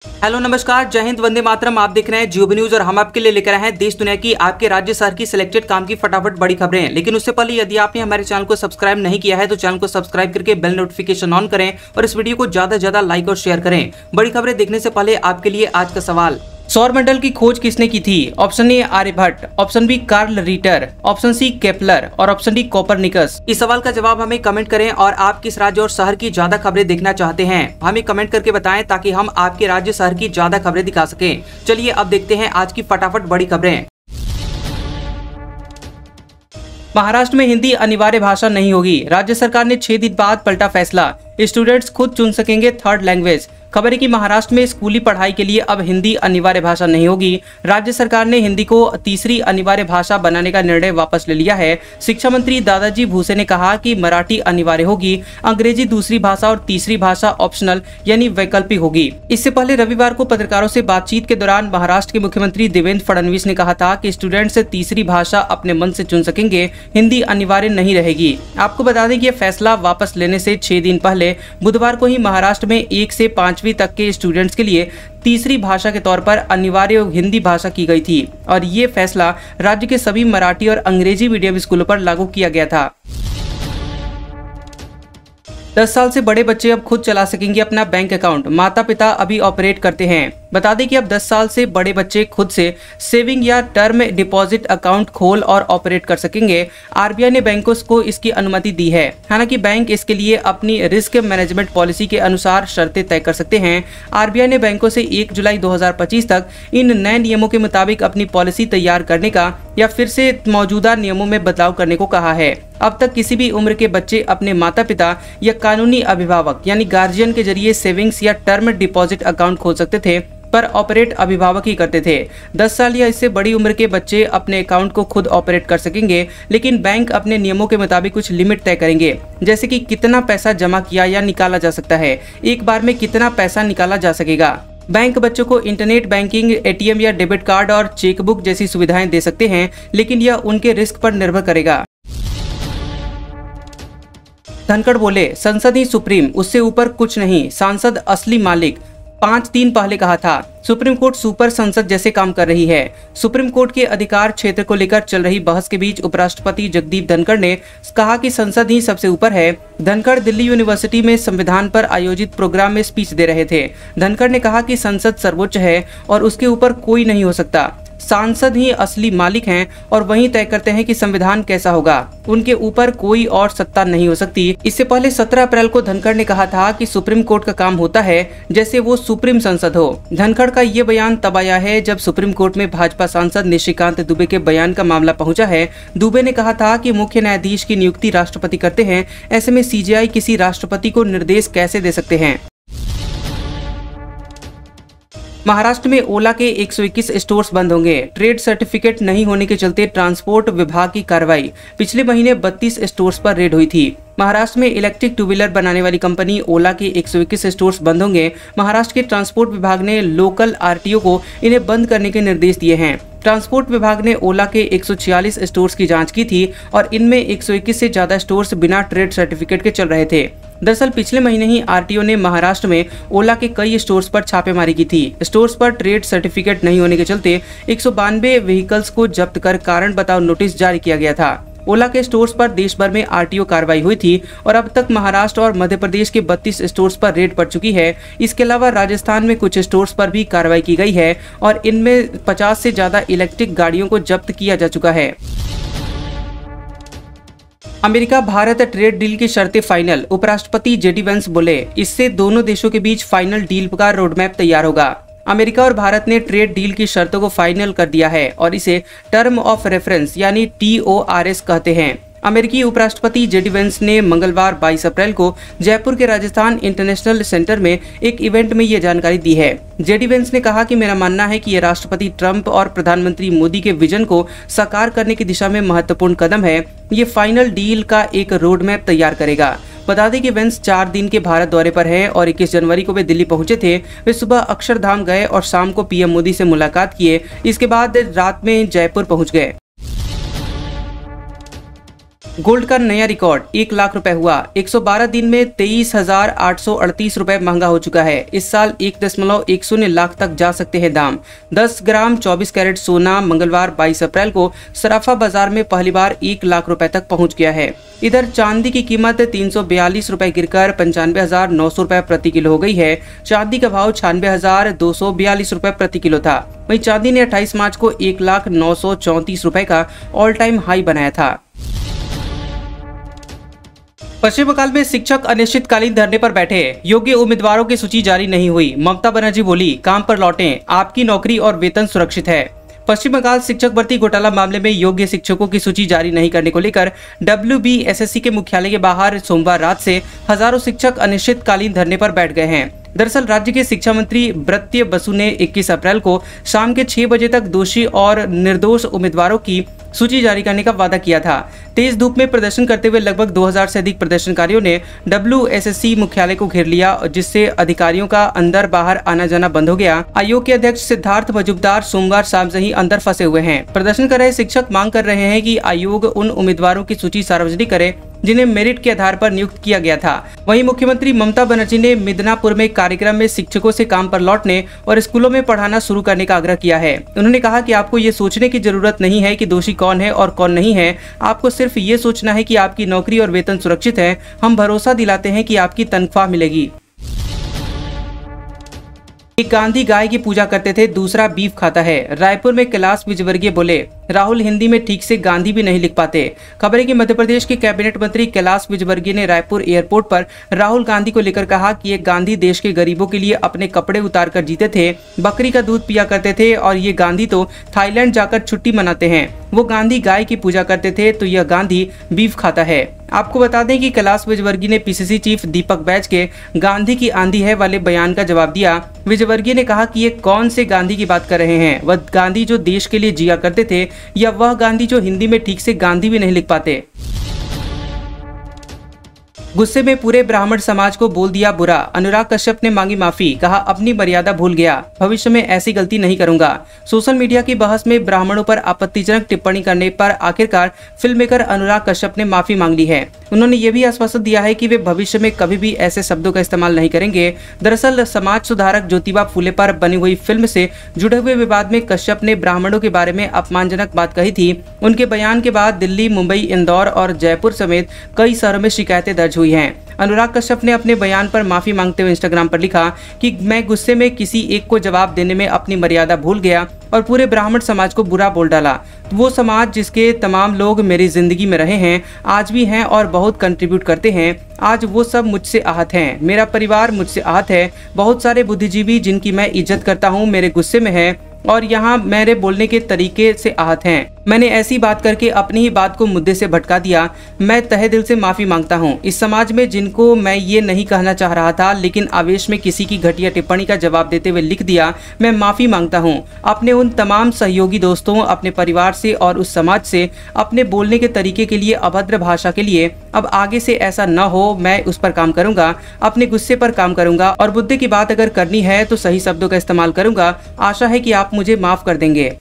Hello नमस्कार, जय हिंद, वंदे मातरम। आप देख रहे हैं जियो न्यूज और हम आपके लिए लेकर आए हैं देश दुनिया की आपके राज्य शहर की सिलेक्टेड काम की फटाफट बड़ी खबरें। लेकिन उससे पहले यदि आपने हमारे चैनल को सब्सक्राइब नहीं किया है तो चैनल को सब्सक्राइब करके बेल नोटिफिकेशन ऑन करें और इस वीडियो को ज्यादा से ज्यादा लाइक और शेयर करें। बड़ी खबरें देखने से पहले आपके लिए आज का सवाल, सौर मंडल की खोज किसने की थी? Option A Aryabhata, option B Carl Ritter, option C Kepler और ऑप्शन डी कोपरनिकस। इस सवाल का जवाब हमें कमेंट करें और आप किस राज्य और शहर की ज्यादा खबरें देखना चाहते हैं हमें कमेंट करके बताएं ताकि हम आपके राज्य शहर की ज्यादा खबरें दिखा सकें। चलिए अब देखते हैं आज की फटाफट बड़ी खबरें। महाराष्ट्र में हिंदी अनिवार्य भाषा नहीं होगी, राज्य सरकार ने 6 दिन बाद पलटा फैसला। स्टूडेंट्स खुद चुन सकेंगे थर्ड लैंग्वेज। खबर है कि महाराष्ट्र में स्कूली पढ़ाई के लिए अब हिंदी अनिवार्य भाषा नहीं होगी। राज्य सरकार ने हिंदी को तीसरी अनिवार्य भाषा बनाने का निर्णय वापस ले लिया है। शिक्षा मंत्री दादाजी भुसे ने कहा कि मराठी अनिवार्य होगी, अंग्रेजी दूसरी भाषा और तीसरी भाषा ऑप्शनल यानी वैकल्पिक होगी। इससे पहले रविवार को पत्रकारों से बातचीत के दौरान महाराष्ट्र के मुख्यमंत्री देवेंद्र फडणवीस ने कहा था कि स्टूडेंट्स तीसरी भाषा अपने मन से चुन सकेंगे, हिंदी अनिवार्य नहीं रहेगी। आपको बता दें कि यह फैसला वापस लेने से 6 दिन पहले बुधवार को ही महाराष्ट्र में 1 से 5वीं तक के स्टूडेंट्स के लिए तीसरी भाषा के तौर पर अनिवार्य हिंदी भाषा की गई थी और ये फैसला राज्य के सभी मराठी और अंग्रेजी मीडियम स्कूलों पर लागू किया गया था। 10 साल से बड़े बच्चे अब खुद चला सकेंगे अपना बैंक अकाउंट, माता पिता अभी ऑपरेट करते हैं। बता दें कि अब 10 साल से बड़े बच्चे खुद से सेविंग या टर्म डिपॉजिट अकाउंट खोल और ऑपरेट कर सकेंगे। आरबीआई ने बैंकों को इसकी अनुमति दी है। हालांकि बैंक इसके लिए अपनी रिस्क मैनेजमेंट पॉलिसी के अनुसार शर्तें तय कर सकते हैं। आरबीआई ने बैंकों से 1 जुलाई 2025 तक इन नए नियमों के मुताबिक अपनी पॉलिसी तैयार करने का या फिर से मौजूदा नियमों में बदलाव करने को कहा है। अब तक किसी भी उम्र के बच्चे अपने माता पिता या कानूनी अभिभावक यानी गार्जियन के जरिए सेविंग्स या टर्म डिपॉजिट अकाउंट खोल सकते थे, पर ऑपरेट अभिभावक ही करते थे। 10 साल या इससे बड़ी उम्र के बच्चे अपने अकाउंट को खुद ऑपरेट कर सकेंगे, लेकिन बैंक अपने नियमों के मुताबिक कुछ लिमिट तय करेंगे, जैसे कि कितना पैसा जमा किया या निकाला जा सकता है, एक बार में कितना पैसा निकाला जा सकेगा। बैंक बच्चों को इंटरनेट बैंकिंग, एटीएम या डेबिट कार्ड और चेकबुक जैसी सुविधाएं दे सकते हैं, लेकिन यह उनके रिस्क पर निर्भर करेगा। धनखड़ बोले, संसद ही सुप्रीम, उससे ऊपर कुछ नहीं, सांसद असली मालिक। 5 दिन पहले कहा था। सुप्रीम कोर्ट सुपर संसद जैसे काम कर रही है। सुप्रीम कोर्ट के अधिकार क्षेत्र को लेकर चल रही बहस के बीच उपराष्ट्रपति जगदीप धनखड़ ने कहा कि संसद ही सबसे ऊपर है। धनखड़ दिल्ली यूनिवर्सिटी में संविधान पर आयोजित प्रोग्राम में स्पीच दे रहे थे। धनखड़ ने कहा कि संसद सर्वोच्च है और उसके ऊपर कोई नहीं हो सकता। सांसद ही असली मालिक हैं और वही तय करते हैं कि संविधान कैसा होगा, उनके ऊपर कोई और सत्ता नहीं हो सकती। इससे पहले 17 अप्रैल को धनखड़ ने कहा था कि सुप्रीम कोर्ट का काम होता है जैसे वो सुप्रीम संसद हो। धनखड़ का ये बयान तब आया है जब सुप्रीम कोर्ट में भाजपा सांसद निशिकांत दुबे के बयान का मामला पहुंचा है। दुबे ने कहा था कि मुख्य न्यायाधीश की नियुक्ति राष्ट्रपति करते हैं, ऐसे में सीजेआई किसी राष्ट्रपति को निर्देश कैसे दे सकते हैं। महाराष्ट्र में ओला के 121 स्टोर्स बंद होंगे, ट्रेड सर्टिफिकेट नहीं होने के चलते ट्रांसपोर्ट विभाग की कार्रवाई। पिछले महीने 32 स्टोर्स पर रेड हुई थी। महाराष्ट्र में इलेक्ट्रिक 2 व्हीलर बनाने वाली कंपनी ओला के 121 स्टोर्स बंद होंगे। महाराष्ट्र के ट्रांसपोर्ट विभाग ने लोकल आरटीओ को इन्हें बंद करने के निर्देश दिए हैं। ट्रांसपोर्ट विभाग ने ओला के 146 स्टोर्स की जांच की थी और इनमें 121 से ज्यादा स्टोर्स बिना ट्रेड सर्टिफिकेट के चल रहे थे। दरअसल पिछले महीने ही आरटीओ ने महाराष्ट्र में ओला के कई स्टोर्स पर छापेमारी की थी। स्टोर्स पर ट्रेड सर्टिफिकेट नहीं होने के चलते 192 व्हीकल्स को जब्त कर कारण बताओ नोटिस जारी किया गया था। ओला के स्टोर्स पर देश भर में आरटीओ कार्रवाई हुई थी और अब तक महाराष्ट्र और मध्य प्रदेश के 32 स्टोर्स पर रेड पड़ चुकी है। इसके अलावा राजस्थान में कुछ स्टोर्स पर भी कार्रवाई की गई है और इनमें 50 से ज्यादा इलेक्ट्रिक गाड़ियों को जब्त किया जा चुका है। अमेरिका भारत ट्रेड डील की शर्तें फाइनल, उपराष्ट्रपति जेडी वेंस बोले, इससे दोनों देशों के बीच फाइनल डील का रोडमैप तैयार होगा। अमेरिका और भारत ने ट्रेड डील की शर्तों को फाइनल कर दिया है और इसे टर्म ऑफ रेफरेंस यानी TORS कहते हैं। अमेरिकी उपराष्ट्रपति जेडी वेंस ने मंगलवार 22 अप्रैल को जयपुर के राजस्थान इंटरनेशनल सेंटर में एक इवेंट में ये जानकारी दी है। जेडी वेंस ने कहा कि मेरा मानना है कि ये राष्ट्रपति ट्रंप और प्रधानमंत्री मोदी के विजन को साकार करने की दिशा में महत्वपूर्ण कदम है। ये फाइनल डील का एक रोड मैप तैयार करेगा। बता दें कि वेंस 4 दिन के भारत दौरे पर है और 21 जनवरी को वे दिल्ली पहुंचे थे। वे सुबह अक्षरधाम गए और शाम को पीएम मोदी से मुलाकात किए। इसके बाद रात में जयपुर पहुंच गए। गोल्ड का नया रिकॉर्ड 1 लाख रुपए हुआ। 112 दिन में 23,838 रुपए महंगा हो चुका है। इस साल 1.10 लाख तक जा सकते हैं दाम। 10 ग्राम 24 कैरेट सोना मंगलवार 22 अप्रैल को सराफा बाजार में पहली बार 1 लाख रुपए तक पहुंच गया है। इधर चांदी की कीमत 342 रुपए गिरकर 95,900 रुपए प्रति किलो हो गई है। चांदी का भाव 96,242 रुपए प्रति किलो था। वहीं चांदी ने 28 मार्च को 1,0934 रुपए का ऑल टाइम हाई बनाया था। पश्चिम बंगाल में शिक्षक अनिश्चितकालीन धरने पर बैठे। योग्य उम्मीदवारों की सूची जारी नहीं हुई। ममता बनर्जी बोली, काम पर लौटें, आपकी नौकरी और वेतन सुरक्षित है। पश्चिम बंगाल शिक्षक भर्ती घोटाला मामले में योग्य शिक्षकों की सूची जारी नहीं करने को लेकर WBSSC के मुख्यालय के बाहर सोमवार रात से हजारों शिक्षक अनिश्चितकालीन धरने पर बैठ गए हैं। दरअसल राज्य के शिक्षा मंत्री ब्रत्य बसु ने 21 अप्रैल को शाम के 6 बजे तक दोषी और निर्दोष उम्मीदवारों की सूची जारी करने का वादा किया था। तेज धूप में प्रदर्शन करते हुए लगभग 2000 से अधिक प्रदर्शनकारियों ने WSSC मुख्यालय को घेर लिया, जिससे अधिकारियों का अंदर बाहर आना जाना बंद हो गया। आयोग के अध्यक्ष सिद्धार्थ मजूमदार सोमवार शाम से ही अंदर फंसे हुए हैं। प्रदर्शन कर रहे शिक्षक मांग कर रहे हैं कि आयोग उन उम्मीदवारों की सूची सार्वजनिक करे जिन्हें मेरिट के आधार पर नियुक्त किया गया था। वहीं मुख्यमंत्री ममता बनर्जी ने मिदनापुर में कार्यक्रम में शिक्षकों से काम पर लौटने और स्कूलों में पढ़ाना शुरू करने का आग्रह किया है। उन्होंने कहा कि आपको ये सोचने की जरूरत नहीं है कि दोषी कौन है और कौन नहीं है। आपको सिर्फ ये सोचना है कि आपकी नौकरी और वेतन सुरक्षित है। हम भरोसा दिलाते हैं कि आपकी तनख्वाह मिलेगी। एक गांधी गाय की पूजा करते थे, दूसरा बीफ खाता है। रायपुर में कैलाश विजयवर्गीय बोले, राहुल हिंदी में ठीक से गांधी भी नहीं लिख पाते। खबर है कि मध्य प्रदेश के कैबिनेट मंत्री कैलाश विजयवर्गीय ने रायपुर एयरपोर्ट पर राहुल गांधी को लेकर कहा कि ये गांधी देश के गरीबों के लिए अपने कपड़े उतार कर जीते थे, बकरी का दूध पिया करते थे, और ये गांधी तो थाईलैंड जाकर छुट्टी मनाते हैं। वो गांधी गाय की पूजा करते थे, तो यह गांधी बीफ खाता है। आपको बता दें कि कैलाश विजयवर्गीय ने PCC चीफ दीपक बैज के गांधी की आंधी है वाले बयान का जवाब दिया। विजयवर्गीय ने कहा कि ये कौन से गांधी की बात कर रहे हैं? वह गांधी जो देश के लिए जिया करते थे, या वह गांधी जो हिंदी में ठीक से गांधी भी नहीं लिख पाते? गुस्से में पूरे ब्राह्मण समाज को बोल दिया बुरा। अनुराग कश्यप ने मांगी माफी, कहा अपनी मर्यादा भूल गया, भविष्य में ऐसी गलती नहीं करूंगा। सोशल मीडिया की बहस में ब्राह्मणों पर आपत्तिजनक टिप्पणी करने पर आखिरकार फिल्म मेकर अनुराग कश्यप ने माफी मांग ली है। उन्होंने ये भी आश्वासन दिया है कि वे भविष्य में कभी भी ऐसे शब्दों का इस्तेमाल नहीं करेंगे। दरअसल समाज सुधारक ज्योतिबा फुले पर बनी हुई फिल्म से जुड़े हुए विवाद में कश्यप ने ब्राह्मणों के बारे में अपमानजनक बात कही थी। उनके बयान के बाद दिल्ली, मुंबई, इंदौर और जयपुर समेत कई शहरों में शिकायतें दर्ज हुई हैं। अनुराग कश्यप ने अपने बयान पर माफी मांगते हुए इंस्टाग्राम पर लिखा कि मैं गुस्से में किसी एक को जवाब देने में अपनी मर्यादा भूल गया और पूरे ब्राह्मण समाज को बुरा बोल डाला। वो समाज जिसके तमाम लोग मेरी जिंदगी में रहे हैं, आज भी हैं और बहुत कंट्रीब्यूट करते हैं, आज वो सब मुझसे आहत हैं। मेरा परिवार मुझसे आहत है। बहुत सारे बुद्धिजीवी जिनकी मैं इज्जत करता हूँ मेरे गुस्से में है और यहाँ मेरे बोलने के तरीके से आहत हैं। मैंने ऐसी बात करके अपनी ही बात को मुद्दे से भटका दिया। मैं तहे दिल से माफी मांगता हूँ इस समाज में जिनको मैं ये नहीं कहना चाह रहा था, लेकिन आवेश में किसी की घटिया टिप्पणी का जवाब देते हुए लिख दिया। मैं माफी मांगता हूँ अपने उन तमाम सहयोगी दोस्तों, अपने परिवार से और उस समाज से, अपने बोलने के तरीके के लिए, अभद्र भाषा के लिए। अब आगे से ऐसा न हो, मैं उस पर काम करूंगा, अपने गुस्से पर काम करूंगा और बुद्धि की बात अगर करनी है तो सही शब्दों का इस्तेमाल करूंगा। आशा है कि आप मुझे माफ कर देंगे।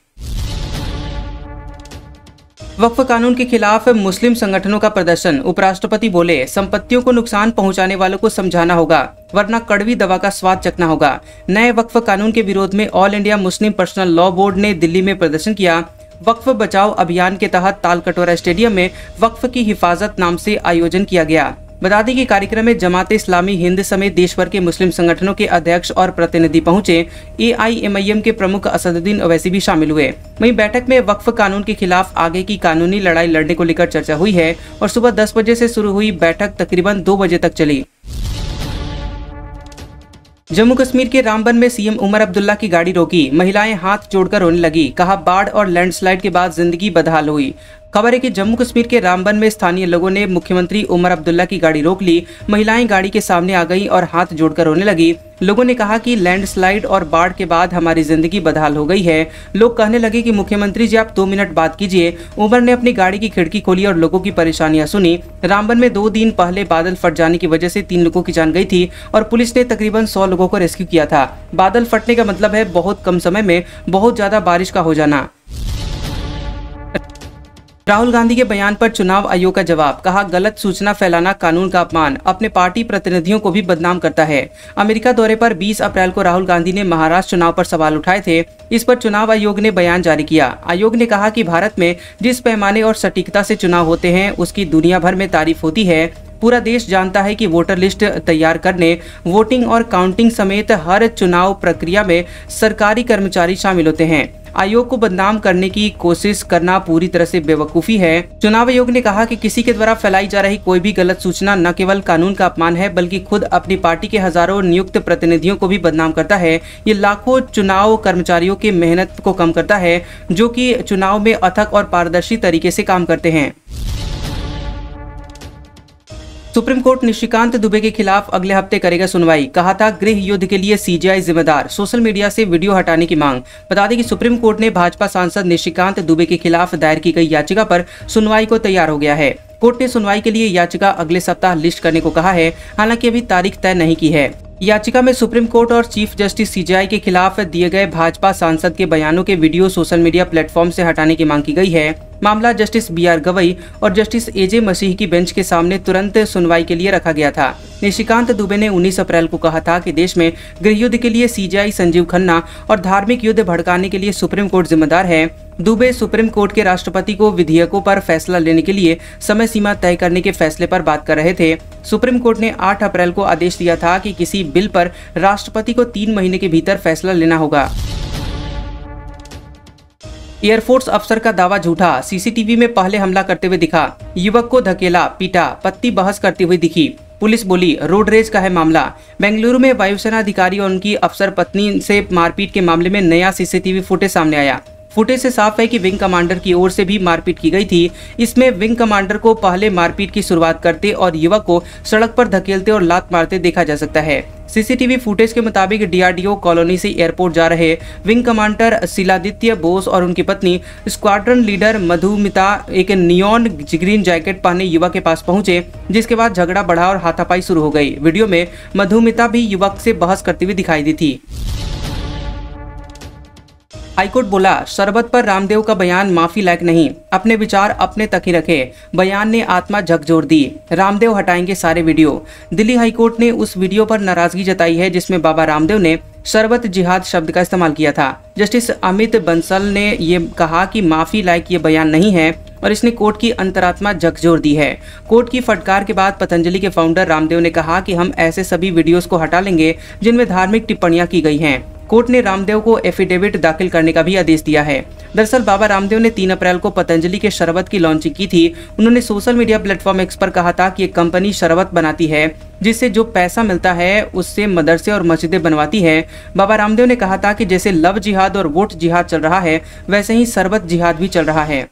वक्फ कानून के खिलाफ मुस्लिम संगठनों का प्रदर्शन। उपराष्ट्रपति बोले, संपत्तियों को नुकसान पहुंचाने वालों को समझाना होगा, वरना कड़वी दवा का स्वाद चखना होगा। नए वक्फ कानून के विरोध में all India Muslim personal law board ने दिल्ली में प्रदर्शन किया। वक्फ बचाओ अभियान के तहत तालकटोरा स्टेडियम में वक्फ की हिफाजत नाम से आयोजन किया गया। बता दें कि कार्यक्रम में जमात इस्लामी हिंद समेत देश भर के मुस्लिम संगठनों के अध्यक्ष और प्रतिनिधि पहुंचे। AIMIM के प्रमुख असदुद्दीन ओवैसी भी शामिल हुए। वहीं बैठक में वक्फ कानून के खिलाफ आगे की कानूनी लड़ाई लड़ने को लेकर चर्चा हुई है और सुबह 10 बजे से शुरू हुई बैठक तकरीबन 2 बजे तक चली। जम्मू कश्मीर के रामबन में CM उमर अब्दुल्ला की गाड़ी रोकी, महिलाएं हाथ जोड़कर रोने लगी, कहा बाढ़ और लैंडस्लाइड के बाद जिंदगी बदहाल हुई। खबर है कि जम्मू कश्मीर के रामबन में स्थानीय लोगों ने मुख्यमंत्री उमर अब्दुल्ला की गाड़ी रोक ली। महिलाएं गाड़ी के सामने आ गईं और हाथ जोड़कर रोने लगी। लोगों ने कहा कि लैंडस्लाइड और बाढ़ के बाद हमारी जिंदगी बदहाल हो गई है। लोग कहने लगे कि मुख्यमंत्री जी आप 2 मिनट बात कीजिए। उमर ने अपनी गाड़ी की खिड़की खोली और लोगों की परेशानियां सुनी। रामबन में 2 दिन पहले बादल फट जाने की वजह से 3 लोगों की जान गई थी और पुलिस ने तकरीबन 100 लोगों को रेस्क्यू किया था। बादल फटने का मतलब है बहुत कम समय में बहुत ज्यादा बारिश का हो जाना। राहुल गांधी के बयान पर चुनाव आयोग का जवाब, कहा गलत सूचना फैलाना कानून का अपमान, अपने पार्टी प्रतिनिधियों को भी बदनाम करता है। अमेरिका दौरे पर 20 अप्रैल को राहुल गांधी ने महाराष्ट्र चुनाव पर सवाल उठाए थे। इस पर चुनाव आयोग ने बयान जारी किया। आयोग ने कहा कि भारत में जिस पैमाने और सटीकता से चुनाव होते हैं उसकी दुनिया भर में तारीफ होती है। पूरा देश जानता है कि वोटर लिस्ट तैयार करने, वोटिंग और काउंटिंग समेत हर चुनाव प्रक्रिया में सरकारी कर्मचारी शामिल होते हैं। आयोग को बदनाम करने की कोशिश करना पूरी तरह से बेवकूफी है। चुनाव आयोग ने कहा कि किसी के द्वारा फैलाई जा रही कोई भी गलत सूचना न केवल कानून का अपमान है बल्कि खुद अपनी पार्टी के हजारों नियुक्त प्रतिनिधियों को भी बदनाम करता है। ये लाखों चुनाव कर्मचारियों की मेहनत को कम करता है जो कि चुनाव में अथक और पारदर्शी तरीके से काम करते हैं। सुप्रीम कोर्ट निशिकांत दुबे के खिलाफ अगले हफ्ते करेगा सुनवाई, कहा था गृह युद्ध के लिए सीजीआई जिम्मेदार, सोशल मीडिया से वीडियो हटाने की मांग। बता दें कि सुप्रीम कोर्ट ने भाजपा सांसद निशिकांत दुबे के खिलाफ दायर की गई याचिका पर सुनवाई को तैयार हो गया है। कोर्ट ने सुनवाई के लिए याचिका अगले सप्ताह लिस्ट करने को कहा है, हालांकि अभी तारीख तय नहीं की है। याचिका में सुप्रीम कोर्ट और चीफ जस्टिस सीजीआई के खिलाफ दिए गए भाजपा सांसद के बयानों के वीडियो सोशल मीडिया प्लेटफॉर्म से हटाने की मांग की गई है। मामला जस्टिस बीआर गवई और जस्टिस एजे मसीह की बेंच के सामने तुरंत सुनवाई के लिए रखा गया था। निशिकांत दुबे ने 19 अप्रैल को कहा था कि देश में गृह युद्ध के लिए सीजीआई, संजीव खन्ना और धार्मिक युद्ध भड़काने के लिए सुप्रीम कोर्ट जिम्मेदार है। दुबे सुप्रीम कोर्ट के राष्ट्रपति को विधेयकों पर फैसला लेने के लिए समय सीमा तय करने के फैसले पर बात कर रहे थे। सुप्रीम कोर्ट ने 8 अप्रैल को आदेश दिया था कि किसी बिल पर राष्ट्रपति को 3 महीने के भीतर फैसला लेना होगा। एयरफोर्स अफसर का दावा झूठा, सीसीटीवी में पहले हमला करते हुए दिखा, युवक को धकेला, पीटा, पत्नी बहस करती हुई दिखी। पुलिस बोली रोड रेज का है मामला। बेंगलुरु में वायुसेना अधिकारी और उनकी अफसर पत्नी से मारपीट के मामले में नया सीसीटीवी फुटेज सामने आया। फुटेज से साफ है कि विंग कमांडर की ओर से भी मारपीट की गई थी। इसमें विंग कमांडर को पहले मारपीट की शुरुआत करते और युवक को सड़क पर धकेलते और लात मारते देखा जा सकता है। सीसीटीवी फुटेज के मुताबिक डीआरडीओ कॉलोनी से एयरपोर्ट जा रहे विंग कमांडर शिलादित्य बोस और उनकी पत्नी स्क्वाड्रन लीडर मधुमिता एक नियॉन ग्रीन जैकेट पहने युवक के पास पहुंचे, जिसके बाद झगड़ा बढ़ा और हाथापाई शुरू हो गई। वीडियो में मधुमिता भी युवक से बहस करती हुई दिखाई दी थी। हाईकोर्ट बोला शरबत पर रामदेव का बयान माफी लायक नहीं, अपने विचार अपने तक ही रखे, बयान ने आत्मा झकझोर दी, रामदेव हटाएंगे सारे वीडियो। दिल्ली हाईकोर्ट ने उस वीडियो पर नाराजगी जताई है जिसमें बाबा रामदेव ने शरबत जिहाद शब्द का इस्तेमाल किया था। जस्टिस अमित बंसल ने ये कहा कि माफी लायक ये बयान नहीं है और इसने कोर्ट की अंतरात्मा झकझोर दी है। कोर्ट की फटकार के बाद पतंजलि के फाउंडर रामदेव ने कहा कि हम ऐसे सभी वीडियोस को हटा लेंगे जिनमें धार्मिक टिप्पणियां की गई हैं। कोर्ट ने रामदेव को एफिडेविट दाखिल करने का भी आदेश दिया है। दरअसल बाबा रामदेव ने 3 अप्रैल को पतंजलि के शरबत की लॉन्चिंग की थी। उन्होंने सोशल मीडिया प्लेटफॉर्म एक्स पर कहा था कि एक कंपनी शरबत बनाती है जिससे जो पैसा मिलता है उससे मदरसे और मस्जिदें बनवाती है। बाबा रामदेव ने कहा था कि जैसे लव जिहाद और वोट जिहाद चल रहा है वैसे ही शरबत जिहाद भी चल रहा है।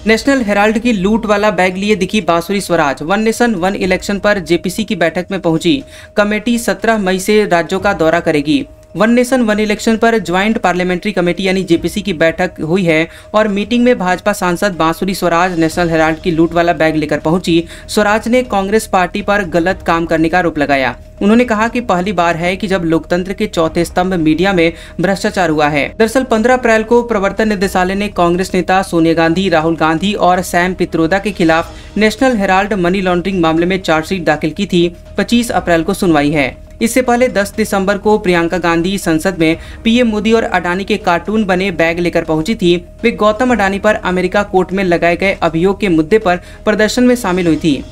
नेशनल हेराल्ड की लूट वाला बैग लिए दिखी बांसुरी Swaraj. One nation one election पर जेपीसी की बैठक में पहुंची कमेटी 17 मई से राज्यों का दौरा करेगी। वन नेशन वन इलेक्शन पर ज्वाइंट पार्लियामेंट्री कमेटी यानी जेपीसी की बैठक हुई है और मीटिंग में भाजपा सांसद बांसुरी स्वराज नेशनल हेराल्ड की लूट वाला बैग लेकर पहुंची। स्वराज ने कांग्रेस पार्टी पर गलत काम करने का आरोप लगाया। उन्होंने कहा कि पहली बार है कि जब लोकतंत्र के चौथे स्तंभ मीडिया में भ्रष्टाचार हुआ है। दरअसल 15 अप्रैल को प्रवर्तन निदेशालय ने कांग्रेस नेता सोनिया गांधी, राहुल गांधी और सैम पित्रोदा के खिलाफ नेशनल हेराल्ड मनी लॉन्ड्रिंग मामले में चार्जशीट दाखिल की थी। 25 अप्रैल को सुनवाई है। इससे पहले 10 दिसंबर को प्रियंका गांधी संसद में पीएम मोदी और अडानी के कार्टून बने बैग लेकर पहुंची थी। वे गौतम अडानी पर अमेरिका कोर्ट में लगाए गए अभियोग के मुद्दे पर प्रदर्शन में शामिल हुई थी।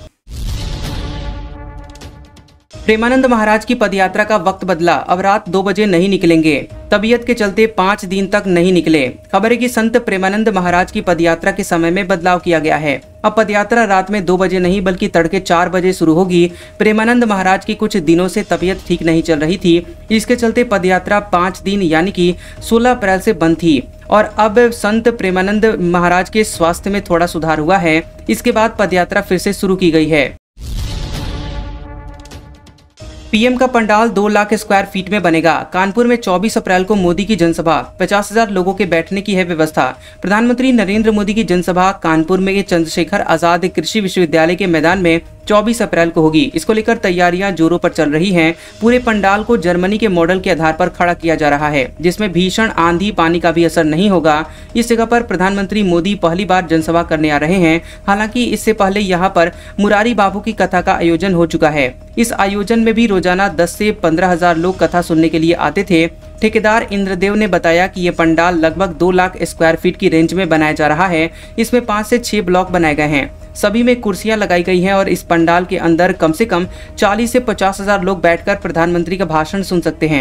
प्रेमानंद महाराज की पदयात्रा का वक्त बदला, अब रात 2 बजे नहीं निकलेंगे। तबीयत के चलते 5 दिन तक नहीं निकले। खबर है कि संत प्रेमानंद महाराज की पदयात्रा के समय में बदलाव किया गया है। अब पदयात्रा रात में 2 बजे नहीं बल्कि तड़के 4 बजे शुरू होगी। प्रेमानंद महाराज की कुछ दिनों से तबीयत ठीक नहीं चल रही थी, इसके चलते पदयात्रा 5 दिन यानी कि 16 अप्रैल से बंद थी और अब संत प्रेमानंद महाराज के स्वास्थ्य में थोड़ा सुधार हुआ है। इसके बाद पदयात्रा फिर से शुरू की गई है। पीएम का पंडाल 2 लाख स्क्वायर फीट में बनेगा। कानपुर में 24 अप्रैल को मोदी की जनसभा, 50,000 लोगों के बैठने की है व्यवस्था। प्रधानमंत्री नरेंद्र मोदी की जनसभा कानपुर में चंद्रशेखर आजाद कृषि विश्वविद्यालय के मैदान में 24 अप्रैल को होगी। इसको लेकर तैयारियां जोरों पर चल रही हैं। पूरे पंडाल को जर्मनी के मॉडल के आधार पर खड़ा किया जा रहा है, जिसमें भीषण आंधी पानी का भी असर नहीं होगा। इस जगह पर प्रधानमंत्री मोदी पहली बार जनसभा करने आ रहे हैं। हालांकि इससे पहले यहाँ पर मुरारी बाबू की कथा का आयोजन हो चुका है। इस आयोजन में भी रोजाना 10 से 15 हजार लोग कथा सुनने के लिए आते थे। ठेकेदार इंद्रदेव ने बताया कि ये पंडाल लगभग 2 लाख स्क्वायर फीट की रेंज में बनाया जा रहा है। इसमें 5 से 6 ब्लॉक बनाए गए हैं। सभी में कुर्सियां लगाई गई हैं और इस पंडाल के अंदर कम से कम 40 से 50 हजार लोग बैठकर प्रधानमंत्री का भाषण सुन सकते हैं।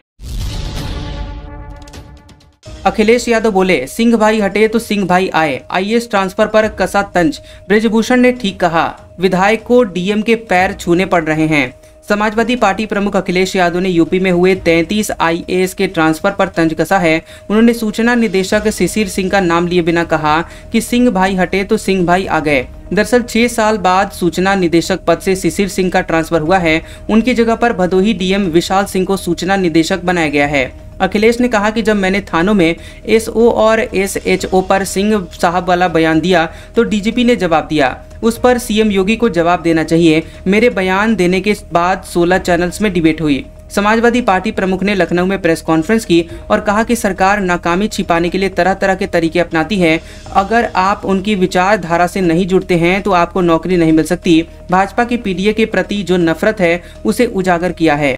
अखिलेश यादव बोले, सिंह भाई हटे तो सिंह भाई आए। आईएएस ट्रांसफर पर कसा तंज। बृजभूषण ने ठीक कहा, विधायक को डीएम के पैर छूने पड़ रहे हैं। समाजवादी पार्टी प्रमुख अखिलेश यादव ने यूपी में हुए 33 आईएएस के ट्रांसफर पर तंज कसा है। उन्होंने सूचना निदेशक शिशिर सिंह का नाम लिए बिना कहा कि सिंह भाई हटे तो सिंह भाई आ गए। दरअसल 6 साल बाद सूचना निदेशक पद से शिशिर सिंह का ट्रांसफर हुआ है। उनकी जगह पर भदोही डीएम विशाल सिंह को सूचना निदेशक बनाया गया है। अखिलेश ने कहा कि जब मैंने थानों में एसओ और एसएचओ पर सिंह साहब वाला बयान दिया तो डीजीपी ने जवाब दिया। उस पर सीएम योगी को जवाब देना चाहिए। मेरे बयान देने के बाद 16 चैनल्स में डिबेट हुई। समाजवादी पार्टी प्रमुख ने लखनऊ में प्रेस कॉन्फ्रेंस की और कहा कि सरकार नाकामी छिपाने के लिए तरह तरह के तरीके अपनाती है। अगर आप उनकी विचारधारा से नहीं जुड़ते हैं तो आपको नौकरी नहीं मिल सकती। भाजपा की पीडीए के प्रति जो नफरत है उसे उजागर किया है।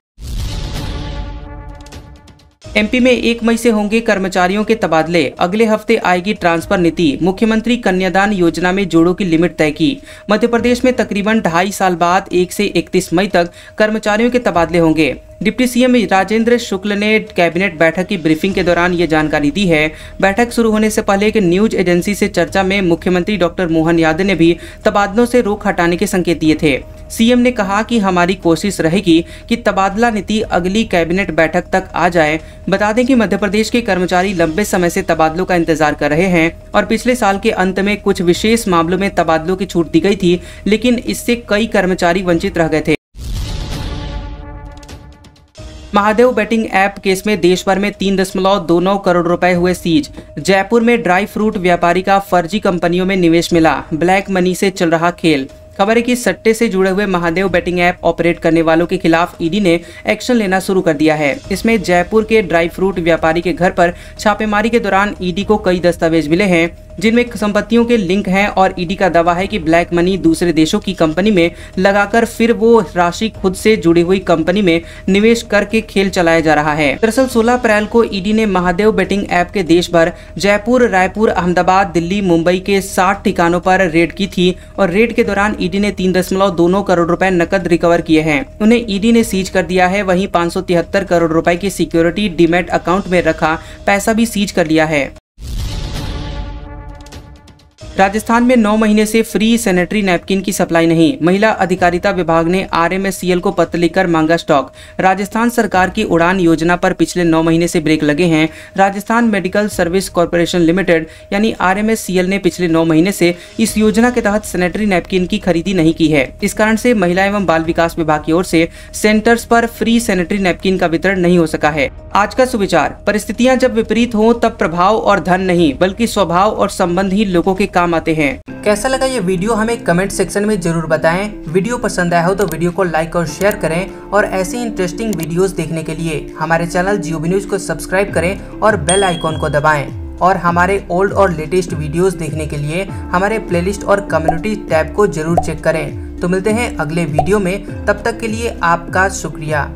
एमपी में 1 मई से होंगे कर्मचारियों के तबादले। अगले हफ्ते आएगी ट्रांसफर नीति। मुख्यमंत्री कन्यादान योजना में जोड़ों की लिमिट तय की। मध्य प्रदेश में तकरीबन 2.5 साल बाद 1 से 31 मई तक कर्मचारियों के तबादले होंगे। डिप्टी सीएम राजेंद्र शुक्ल ने कैबिनेट बैठक की ब्रीफिंग के दौरान ये जानकारी दी है। बैठक शुरू होने से पहले एक न्यूज एजेंसी से चर्चा में मुख्यमंत्री डॉक्टर मोहन यादव ने भी तबादलों से रोक हटाने के संकेत दिए थे। सीएम ने कहा कि हमारी कोशिश रहेगी कि तबादला नीति अगली कैबिनेट बैठक तक आ जाए। बता दें कि मध्य प्रदेश के कर्मचारी लंबे समय से तबादलों का इंतजार कर रहे हैं और पिछले साल के अंत में कुछ विशेष मामलों में तबादलों की छूट दी गई थी, लेकिन इससे कई कर्मचारी वंचित रह गए थे। महादेव बेटिंग ऐप केस में देश भर में 3.29 करोड़ रुपए हुए सीज। जयपुर में ड्राई फ्रूट व्यापारी का फर्जी कंपनियों में निवेश मिला। ब्लैक मनी से चल रहा खेल। खबर है कि सट्टे से जुड़े हुए महादेव बेटिंग ऐप ऑपरेट करने वालों के खिलाफ ईडी ने एक्शन लेना शुरू कर दिया है। इसमें जयपुर के ड्राई फ्रूट व्यापारी के घर पर छापेमारी के दौरान ईडी को कई दस्तावेज मिले हैं जिनमें संपत्तियों के लिंक हैं और ईडी का दावा है कि ब्लैक मनी दूसरे देशों की कंपनी में लगाकर फिर वो राशि खुद से जुड़ी हुई कंपनी में निवेश करके खेल चलाया जा रहा है। दरअसल 16 अप्रैल को ईडी ने महादेव बेटिंग ऐप के देश भर जयपुर, रायपुर, अहमदाबाद, दिल्ली, मुंबई के 60 ठिकानों पर रेड की थी और रेड के दौरान ईडी ने 3.29 करोड़ रुपए नकद रिकवर किए हैं। उन्हें ईडी ने सीज कर दिया है। वहीं 573 करोड़ रुपए की सिक्योरिटी डीमैट अकाउंट में रखा पैसा भी सीज कर लिया है। राजस्थान में 9 महीने से फ्री सैनिटरी नैपकिन की सप्लाई नहीं। महिला अधिकारिता विभाग ने आरएमएससीएल को पत्र लिखकर मांगा स्टॉक। राजस्थान सरकार की उड़ान योजना पर पिछले 9 महीने से ब्रेक लगे हैं। Rajasthan medical service corporation limited यानी आरएमएससीएल ने पिछले 9 महीने से इस योजना के तहत सैनिटरी नैपकिन की खरीदी नहीं की है। इस कारण से महिला एवं बाल विकास विभाग की ओर से सेंटर्स पर फ्री सैनिटरी नैपकिन का वितरण नहीं हो सका है। आज का सुविचार, परिस्थितियां जब विपरीत हो तब प्रभाव और धन नहीं बल्कि स्वभाव और संबंध ही लोगों के काम आते हैं। कैसा लगा ये वीडियो हमें कमेंट सेक्शन में जरूर बताएं। वीडियो पसंद आया हो तो वीडियो को लाइक और शेयर करें और ऐसी इंटरेस्टिंग वीडियोस देखने के लिए हमारे चैनल जियोबी न्यूज को सब्सक्राइब करें और बेल आइकॉन को दबाएं। और हमारे ओल्ड और लेटेस्ट वीडियोस देखने के लिए हमारे प्लेलिस्ट और कम्युनिटी टैब को जरूर चेक करें। तो मिलते हैं अगले वीडियो में, तब तक के लिए आपका शुक्रिया।